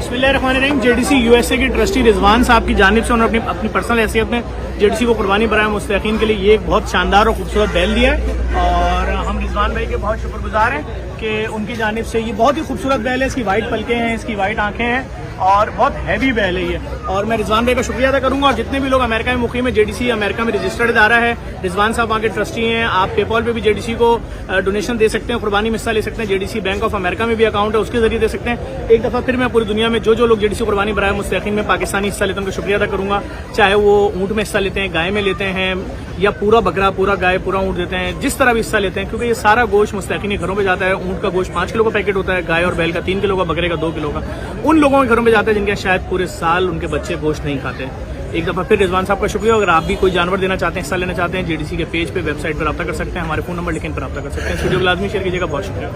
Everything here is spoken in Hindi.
बिस्मिल्लाहिर्रहमानिर्रहीम। जेडीसी यूएसए के ट्रस्टी रिजवान साहब की जानिब से उन्होंने अपनी पर्सनल हैसियत में जेडीसी को कुर्बानी बराए मुस्तकीन के लिए ये एक बहुत शानदार और खूबसूरत बैल दिया है और हम रिजवान भाई के बहुत शुक्रगुजार हैं कि उनकी जानिब से ये बहुत ही खूबसूरत बैल है। इसकी वाइट पलकें हैं, इसकी वाइट आंखें हैं और बहुत हैवी बैल है ये। और मैं रिजवान भाई का शुक्रिया अदा करूंगा और जितने भी लोग अमेरिका में मुकीम है, जेडीसी अमेरिका में रजिस्टर्ड इदारा है, रिजवान साहब वहाँ के ट्रस्टी हैं। आप पेपॉल पे भी जेडीसी को डोनेशन दे सकते हैं, कुर्बानी में हिस्सा ले सकते हैं। जेडीसी बैंक ऑफ अमेरिका में भी अकाउंट है, उसके जरिए दे सकते हैं। एक दफा फिर मैं पूरी दुनिया में जो लोग जेडीसी कुर्बानी बराए मुस्तकीन में पाकिस्तानी हिस्सा लेते हैं उनका शुक्रिया अदा करूंगा, चाहे वो ऊँट में हिस्सा लेते हैं, गाय में लेते हैं या पूरा बकरा, पूरा गाय, पूरा ऊँट देते हैं, जिस तरह भी हिस्सा लेते हैं, क्योंकि ये सारा गोश्त मुस्तकीन के घरों में जाता है। ऊँट का गोश्त 5 किलो का पैकेट होता है, गाय और बैल का 3 किलो का, बकरे का 2 किलो का। उन लोगों के घरों में जाता है जिनके शायद पूरे साल उनके बच्चे गोश्त नहीं खाते। एक दफा फिर रिजवान साहब का शुक्रिया। अगर आप भी कोई जानवर देना चाहते हैं, हिस्सा लेना चाहते हैं, जेडीसी के पेज पे, वेबसाइट पर रब्ता कर सकते हैं, हमारे फोन नंबर लिखकर रब्ता कर सकते हैं। वीडियो को लाजमी शेयर कीजिएगा। बहुत शुक्रिया।